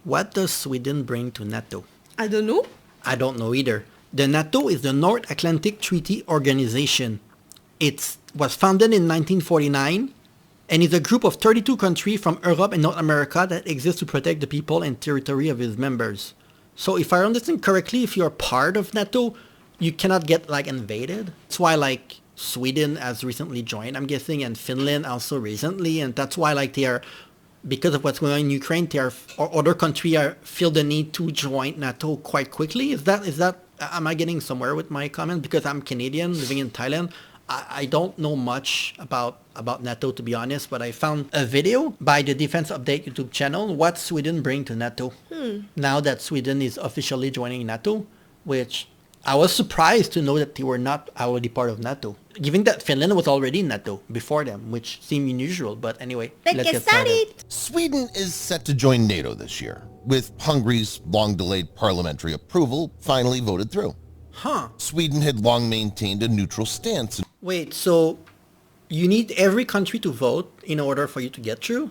What does Sweden bring to NATO? I don't know. I don't know either. The NATO is the North Atlantic Treaty Organization. It was founded in 1949 and is a group of 32 countries from Europe and North America that exist to protect the people and territory of its members. So if I understand correctly, if you're part of NATO, you cannot get like invaded. That's why like Sweden has recently joined, I'm guessing, and Finland also recently, and that's why like they are, because of what's going on in Ukraine, they are, or other countries feel the need to join NATO quite quickly. Is that am I getting somewhere with my comment? Because I'm Canadian living in Thailand. I don't know much about NATO, to be honest, but I found a video by the Defense Update YouTube channel, what Sweden bring to NATO. Now that Sweden is officially joining NATO, which I was surprised to know that they were not already part of NATO, given that Finland was already in NATO before them, which seemed unusual. But anyway, let's get started. Sweden is set to join NATO this year, with Hungary's long-delayed parliamentary approval finally voted through. Sweden had long maintained a neutral stance. Wait, so you need every country to vote in order for you to get through?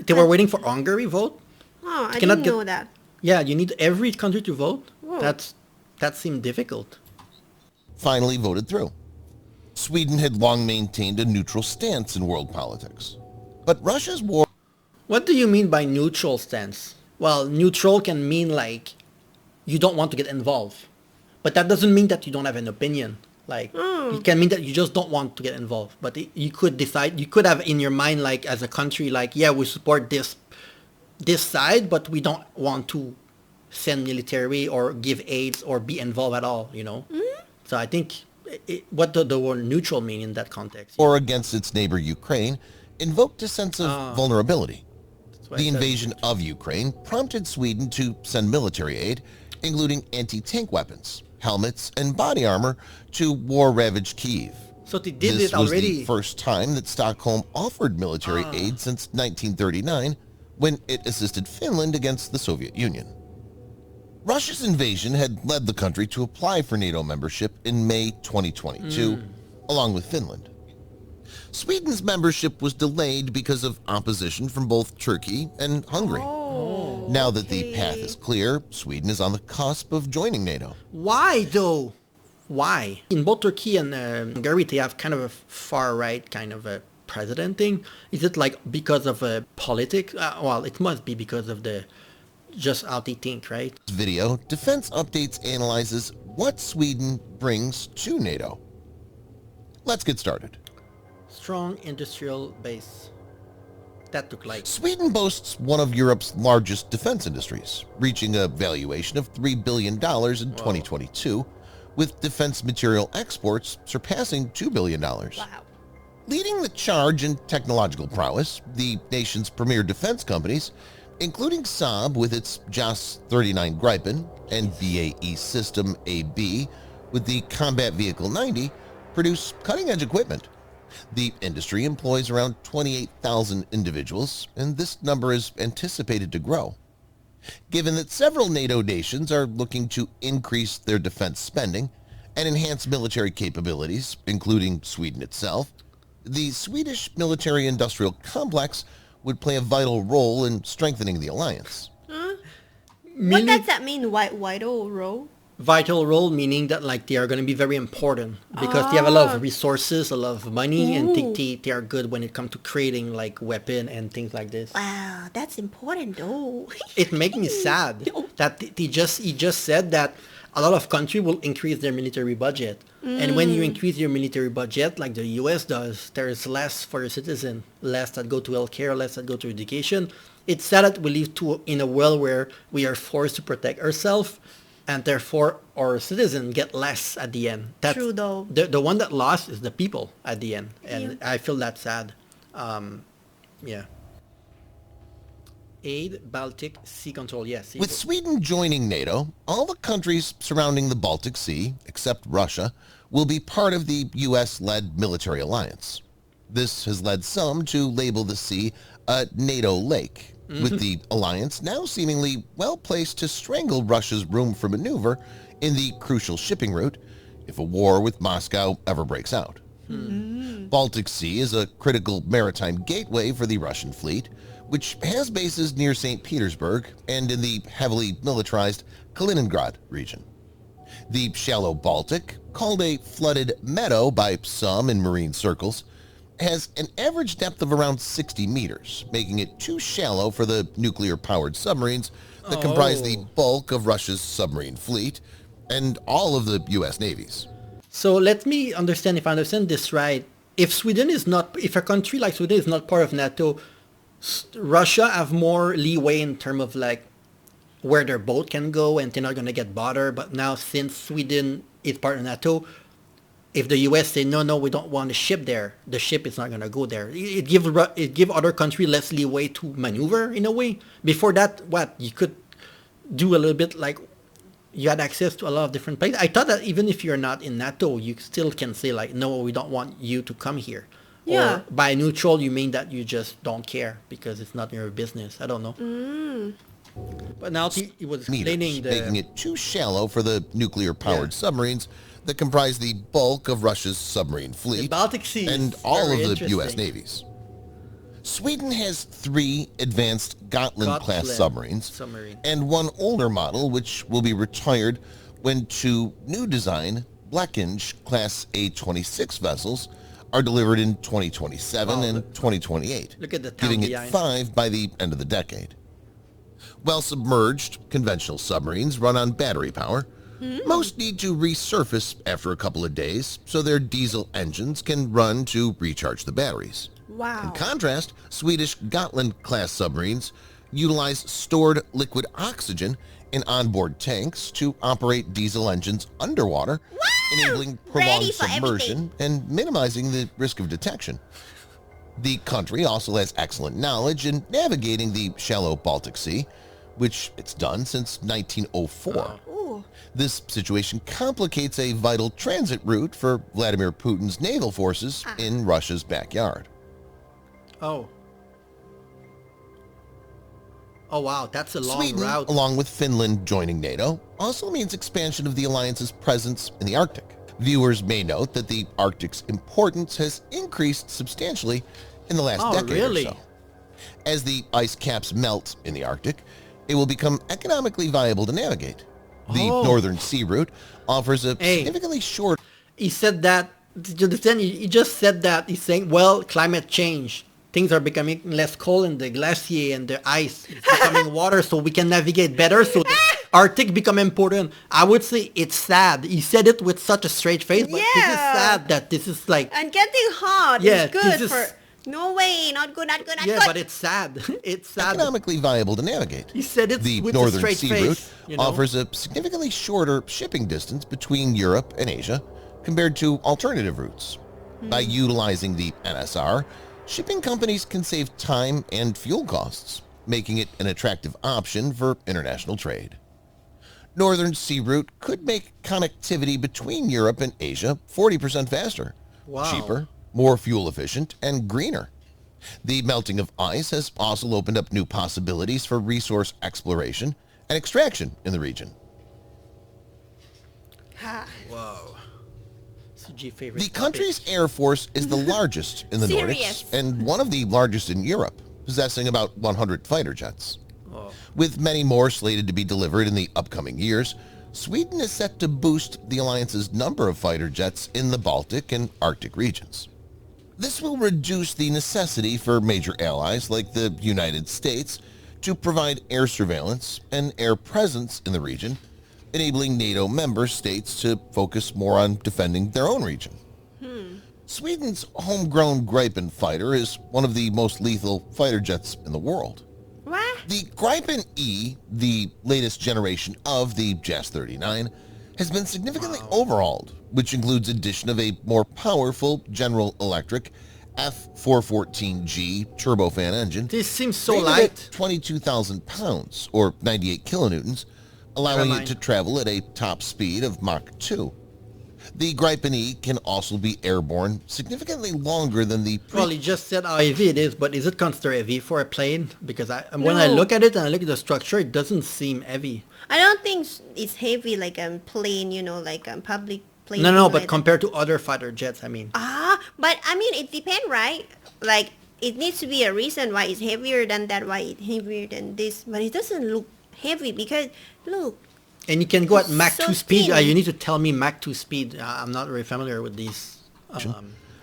They were waiting for Hungary vote? Oh, I didn't know that. Yeah, you need every country to vote? Whoa. That seemed difficult. Finally voted through. Sweden had long maintained a neutral stance in world politics. But Russia's war... What do you mean by neutral stance? Well, neutral can mean like you don't want to get involved. But that doesn't mean that you don't have an opinion. Like, it can mean that you just don't want to get involved. But you could decide, you could have in your mind, like, as a country, like, yeah, we support this side, but we don't want to send military or give aids or be involved at all, you know? So I think, what the word neutral mean in that context? Or against its neighbor Ukraine invoked a sense of vulnerability. The invasion of Ukraine prompted Sweden to send military aid, including anti-tank weapons, helmets, and body armor to war-ravaged Kyiv. So they did this it already. This was the first time that Stockholm offered military aid since 1939, when it assisted Finland against the Soviet Union. Russia's invasion had led the country to apply for NATO membership in May 2022, along with Finland. Sweden's membership was delayed because of opposition from both Turkey and Hungary. Now that the path is clear, Sweden is on the cusp of joining NATO. Why, though? Why? In both Turkey and Hungary, they have kind of a far-right kind of a president thing. Is it like because of politics? Well, it must be because of the just how they think, right? This video, Defense Updates analyzes what Sweden brings to NATO. Let's get started. Strong industrial base. That took like... Sweden boasts one of Europe's largest defense industries, reaching a valuation of $3 billion in 2022, with defense material exports surpassing $2 billion. Wow. Leading the charge in technological prowess, the nation's premier defense companies, including Saab with its JAS 39 Gripen and BAE System AB with the Combat Vehicle 90, produce cutting-edge equipment. The industry employs around 28,000 individuals, and this number is anticipated to grow. Given that several NATO nations are looking to increase their defense spending and enhance military capabilities, including Sweden itself, the Swedish military-industrial complex would play a vital role in strengthening the alliance. What does that mean, vital role? Vital role meaning that like they are going to be very important because they have a lot of resources, a lot of money, and they are good when it comes to creating like weapon and things like this. Wow, that's important though. It makes me sad that he just said that a lot of countries will increase their military budget. And when you increase your military budget, like the US does, there is less for your citizen, less that go to healthcare, less that go to education. It's sad that we live in a world where we are forced to protect ourselves, and therefore our citizens get less at the end. That's true though. The one that lost is the people at the end, and I feel that sad. Yeah. Aid, Baltic Sea control, yes. With Sweden joining NATO, all the countries surrounding the Baltic Sea, except Russia, will be part of the U.S.-led military alliance. This has led some to label the sea a NATO lake, with the alliance now seemingly well-placed to strangle Russia's room for maneuver in the crucial shipping route if a war with Moscow ever breaks out. Baltic Sea is a critical maritime gateway for the Russian fleet, which has bases near St. Petersburg and in the heavily militarized Kaliningrad region. The shallow Baltic, called a flooded meadow by some in marine circles, has an average depth of around 60 meters, making it too shallow for the nuclear-powered submarines that comprise the bulk of Russia's submarine fleet and all of the U.S. navies. So let me understand, if I understand this right, if a country like Sweden is not part of NATO, Russia have more leeway in terms of like where their boat can go and they're not going to get bothered. But now since Sweden is part of NATO, if the US say, no, we don't want a ship there, the ship is not going to go there. It give other countries less leeway to maneuver in a way. Before that, you could do a little bit like you had access to a lot of different places. I thought that even if you're not in NATO, you still can say like, no, we don't want you to come here. Yeah. Or by neutral, you mean that you just don't care because it's not your business. I don't know. But now he was explaining making it too shallow for the nuclear-powered submarines that comprise the bulk of Russia's submarine fleet the Baltic Sea and all of the U.S. navies. Sweden has 3 advanced Gotland-class submarines and one older model which will be retired when 2 new design Blekinge-class A-26 vessels are delivered in 2027 and 2028, look at the giving it 5 by the end of the decade. While submerged, conventional submarines run on battery power. Most need to resurface after a couple of days so their diesel engines can run to recharge the batteries. Wow. In contrast, Swedish Gotland-class submarines utilize stored liquid oxygen in onboard tanks to operate diesel engines underwater, enabling prolonged submersion and minimizing the risk of detection. The country also has excellent knowledge in navigating the shallow Baltic Sea, which it's done since 1904. This situation complicates a vital transit route for Vladimir Putin's naval forces in Russia's backyard. Oh wow, that's a long Sweden, route. along with Finland joining NATO, also means expansion of the alliance's presence in the Arctic. Viewers may note that the Arctic's importance has increased substantially in the last decade or so. As the ice caps melt in the Arctic, it will become economically viable to navigate. The Northern Sea Route offers a significantly short... He said that, did you understand? He just said that. He's saying, well, climate change. Things are becoming less cold and the glacier and the ice is becoming water so we can navigate better. So the Arctic become important. I would say it's sad. He said it with such a straight face, but this is sad that this is like... And getting hot is good for... No way, not good, not good, not good. Yeah, but it's sad. It's sad. Economically viable to navigate. He said it the with Northern a straight Sea face, Route offers a significantly shorter shipping distance between Europe and Asia compared to alternative routes. By utilizing the NSR, shipping companies can save time and fuel costs, making it an attractive option for international trade. Northern Sea Route could make connectivity between Europe and Asia 40% faster, cheaper, more fuel efficient, and greener. The melting of ice has also opened up new possibilities for resource exploration and extraction in the region. Whoa. The country's Air Force is the largest in the Nordics and one of the largest in Europe, possessing about 100 fighter jets. With many more slated to be delivered in the upcoming years, Sweden is set to boost the alliance's number of fighter jets in the Baltic and Arctic regions. This will reduce the necessity for major allies like the United States to provide air surveillance and air presence in the region, enabling NATO member states to focus more on defending their own region. Sweden's homegrown Gripen fighter is one of the most lethal fighter jets in the world. The Gripen E, the latest generation of the JAS-39, has been significantly overhauled, which includes addition of a more powerful General Electric F414G turbofan engine. This seems so light. 22,000 pounds, or 98 kilonewtons, allowing it to travel at a top speed of Mach 2. The Gripen E can also be airborne significantly longer than the... Well, he just said how heavy it is, but is it considered heavy for a plane? Because when I look at it and I look at the structure, it doesn't seem heavy. I don't think it's heavy like a plane, like a public plane. No, but compared to other fighter jets, I mean. But I mean, it depends, right? Like, it needs to be a reason why it's heavier than that, why it's heavier than this, but it doesn't look heavy because look. And you can go at It's Mach so 2 speed. thin. You need to tell me Mach 2 speed. I'm not very familiar with these.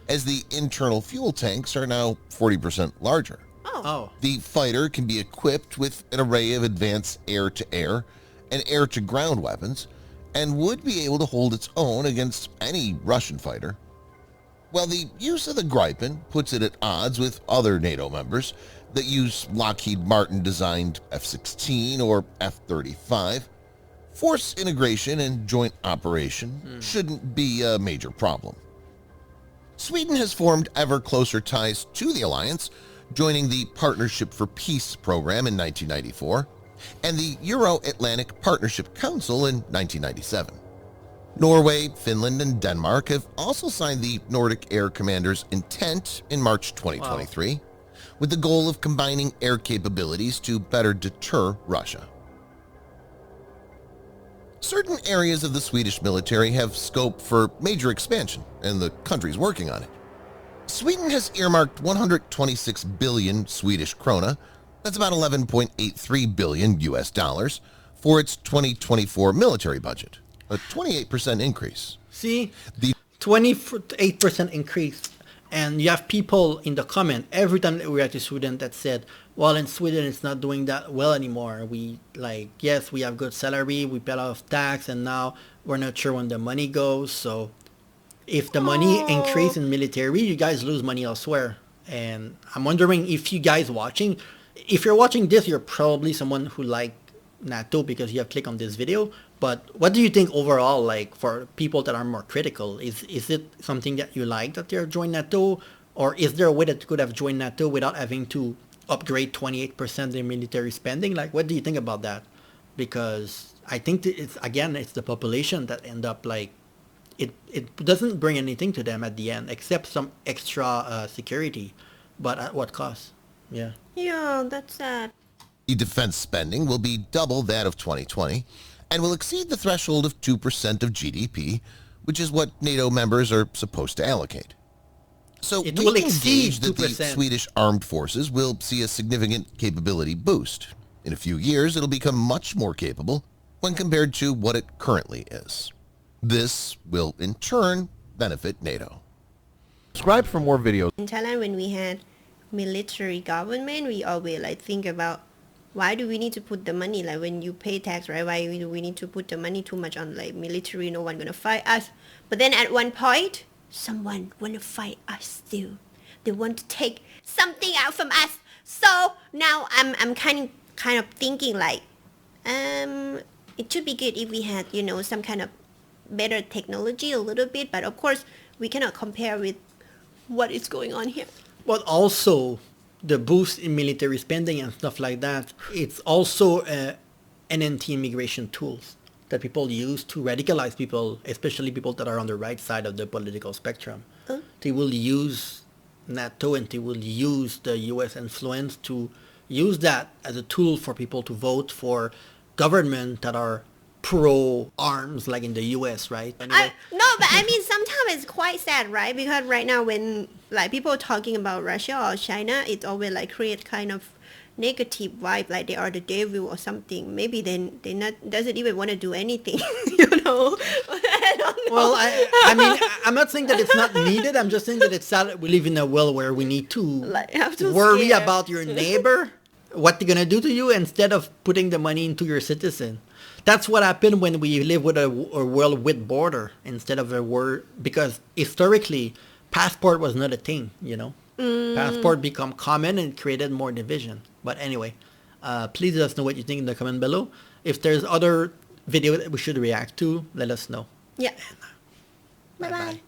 as the internal fuel tanks are now 40% larger. Oh. The fighter can be equipped with an array of advanced air-to-air and air-to-ground weapons and would be able to hold its own against any Russian fighter. While the use of the Gripen puts it at odds with other NATO members that use Lockheed Martin-designed F-16 or F-35, force integration and joint operation shouldn't be a major problem. Sweden has formed ever closer ties to the alliance, joining the Partnership for Peace program in 1994 and the Euro-Atlantic Partnership Council in 1997. Norway, Finland, and Denmark have also signed the Nordic Air Commanders' intent in March 2023, with the goal of combining air capabilities to better deter Russia. Certain areas of the Swedish military have scope for major expansion, and the country's working on it. Sweden has earmarked 126 billion Swedish krona, that's about 11.83 billion US dollars, for its 2024 military budget, a 28% increase. See, The 28% increase. And you have people in the comment every time that we react to Sweden that said, well, in Sweden, it's not doing that well anymore. Yes, we have good salary, we pay a lot of tax, and now we're not sure when the money goes. So if the money increase in military, you guys lose money elsewhere. And I'm wondering if you guys watching, if you're watching this, you're probably someone who like NATO because you have clicked on this video. But what do you think overall, like for people that are more critical? Is it something that you like that they're joining NATO? Or is there a way that you could have joined NATO without having to upgrade 28% their military spending? Like, what do you think about that? Because I think that it's the population that end up like, it doesn't bring anything to them at the end except some extra security. But at what cost? Yeah. Yeah, that's sad. The defense spending will be double that of 2020 and will exceed the threshold of 2% of GDP, which is what NATO members are supposed to allocate. So It we will can exceed gauge that the 2%. Swedish armed forces will see a significant capability boost. In a few years, it'll become much more capable when compared to what it currently is. This will, in turn, benefit NATO. Subscribe for more videos. In Thailand, when we had military government, we always like think about why do we need to put the money, like when you pay tax, right? Why do we need to put the money too much on like military? No one gonna fight us. But then at one point, someone wanna fight us still. They want to take something out from us. So now I'm kind of thinking like, it should be good if we had some kind of better technology a little bit. But of course, we cannot compare with what is going on here. But also, the boost in military spending and stuff like that, it's also an anti-immigration tools that people use to radicalize people, especially people that are on the right side of the political spectrum. They will use NATO and they will use the US influence to use that as a tool for people to vote for government that are pro-arms, like in the US, right? Anyway. No, but I mean, sometimes it's quite sad, right? Because right now when like people talking about Russia or China, it always like create kind of negative vibe, like they are the devil or something. Maybe then they not doesn't even want to do anything, I don't know. Well, I mean, I'm not saying that it's not needed. I'm just saying that it's sad that we live in a world where we need to Like, have to worry scare. about your neighbor, what they're gonna do to you, instead of putting the money into your citizen. That's what happened when we live with a world with border instead of a word, because historically, passport was not a thing, Passport become common and created more division. But anyway, please let us know what you think in the comment below. If there's other video that we should react to, let us know. Yeah. Bye-bye. Bye-bye.